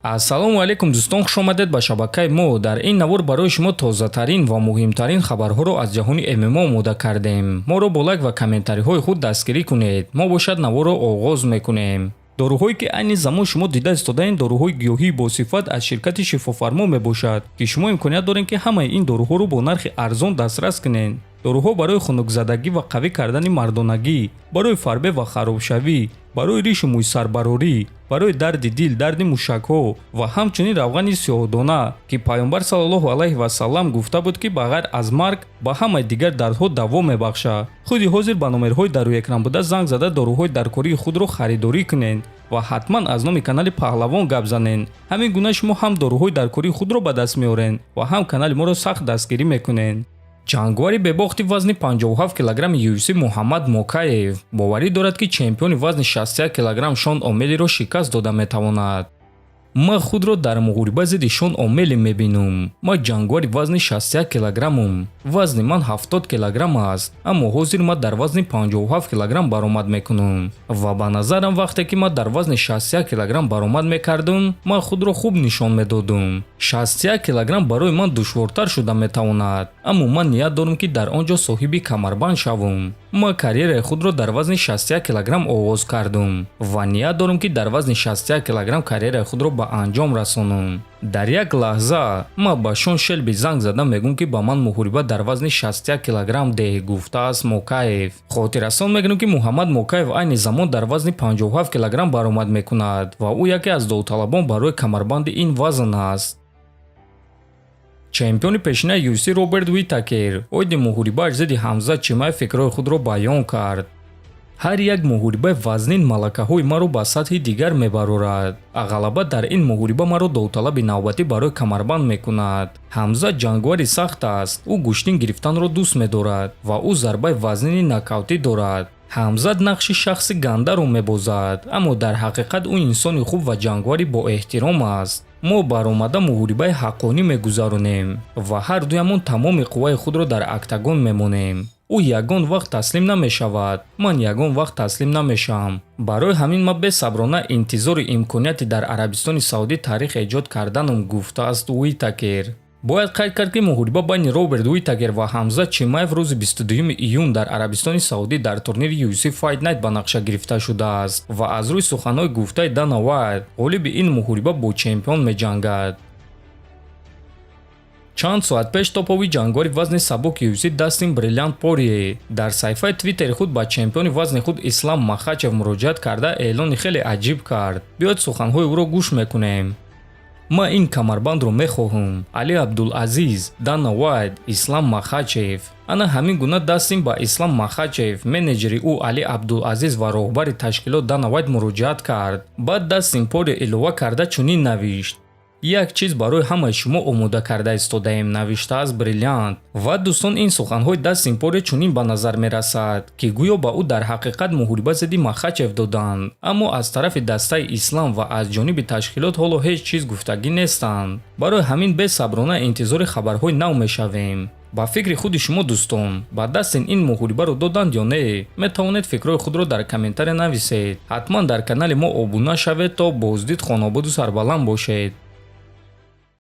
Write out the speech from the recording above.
ассалому алайкум дӯстон, хушомадед ба шабакаи мо. Дар ин навор барои шумо тозатарин ва муҳимтарин хабарҳоро аз ҷаҳони ММО омода кардем. моро бо лайк ва комментариҳои худ дастгирӣ кунед. мо бошад наворро оғоз мекунем. доруҳое ки айни замон шумо дида истодаен доруҳои гиёҳии босифат аз ширкати шифофармо мебошад, ки шумо имконият доред ки ҳамаи ин доруҳоро бо нархи арзон дастрас кунед. доруҳо барои хунукзадагӣ ва қавӣ кардани мардонагӣ, барои фарбе ва харобшавӣ, барои ришу мӯйсарбарорӣ, барои дарди дил, дарди мушакҳо ва ҳамчунин равғани сиёҳдона, ки пайғамбар саллаллоҳу алайҳи васаллам гуфта буд ки ба ғайр аз марг ба ҳамаи дигар дардҳо даво мебахшад. худи ҳозир ба номерҳои дар рӯи экран буда занг зада доруҳои даркории худро харидорӣ кунед ва ҳатман аз номи канали Паҳлавон гап занед. ҳамин гуна шумо ҳам доруҳои даркории худро ба даст меоред ва ҳам канали моро сахт дастгирӣ мекунед. ҷангвари бебохти вазни 57 кг UFC Муҳаммад Мокаев боварӣ дорад ки чемпиони вазни 61 кг Шон Омелиро шикаст дода метавонад. ма худро дар муғориба зидди Шон Омели мебинам. ма ҷангвари вазни 61 кг. вазни ман 70 кг аст, аммо ҳозир ма дар вазни 57 кг баромад мекунам ва ба назарам вақте ки ма дар вазни 61 кг баромад мекардам, ма худро хуб нишон медодам. 61 кг барои ман душвортар шуда метавонад, аммо ман ният дорам ки дар он ҷо соҳиби камарбанд шавам. ма карьераи худро дар вазни 61 кг оғоз кардам ва ният дорам ки дар вазни 61 кг карьераи худро ба анҷом расонам. дар як лаҳза ма ба Шон Шелби занг зада мегӯям ки ба ман муҳориба дар вазни 61 кг деҳ, гуфтааст Мокаев. хотиррасон мегӯям ки Муҳаммад Мокаев айни замон дар вазни 57 кг баромад мекунад ва ӯ яке аз довталабон барои камарбанди ин вазн аст. чемпиони пешинаи UFC Роберт Уитакер оиди муҳорибааш зидди Ҳамза Чимаев фикрҳои худро баён кард. ҳар як муҳорибаи вазнин малакаҳои маро ба сатҳи дигар мебарорад. ғалаба дар ин муҳориба маро довталаби навбатӣ барои камарбанд мекунад. ҳамза ҷангвари сахт аст. ӯ гӯштин гирифтанро дӯст медорад ва ӯ зарбаи вазнини нокаутӣ дорад. ҳамза нақши шахси гандаро мебозад, аммо дар ҳақиқат ӯ инсони хуб ва ҷангвари боэҳтиром аст. мо баромада муҳорибаи ҳаққонӣ мегузаронем ва ҳардуямон тамоми қувваи худро дар октагон мемонем. ӯ ягон вақт таслим намешавад, ман ягон вақт таслим намешавам. барои ҳамин ма бесаброна интизори имконияти дар Арабистони Саудӣ таърих эҷод карданам, гуфтааст Уитакер. бояд қайд кард ки муҳориба байни Роберт Уитакер ва Ҳамза Чимаев рӯзи 22 июн дар Арабистони Саудӣ дар турнири UFC Fight Night ба нақша гирифта шудааст ва аз рӯи суханҳои гуфтаи Дана Вайт ғолиби ин муҳориба бо чемпион меҷангад. чанд соат пеш топови ҷангвари вазни сабуки UFC Дастин Бриллиант Порие дар саҳифаи твиттери худ ба чемпиони вазни худ Ислам Махачев муроҷиат карда эълони хеле аҷиб кард. биёед суханҳои ӯро гӯш мекунем. ма ин камарбандро мехоҳам. Али Абдулазиз, Дана Вайт, Ислам Махачев. ана ҳамин гуна Дастин ба Ислам Махачев, менеҷери ӯ Али Абдулазиз ва роҳбари ташкилот Дана Вайт муроҷиат кард. баъд Дастин Порие илова карда чунин навишт: як чиз барои ҳамаи шумо омода карда истодаем, навиштааст Бриллиант. ва дӯстон, ин суханҳои Дастин Порие чунин ба назар мерасад, ки гӯё ба ӯ дар ҳақиқат муҳориба зидди Махачев доданд, аммо аз тарафи дастаи Ислам ва аз ҷониби ташкилот ҳоло ҳеҷ чиз гуфтагӣ нестанд. барои ҳамин бесаброна интизори хабарҳои нав мешавем. ба фикри худи шумо дӯстон, ба Дастин ин муҳорибаро доданд ё не? метавонед фикрҳои худро дар комментаре нависед. ҳатман дар канали мо обуна шавед то боздид хонободу сарбаланд бошед.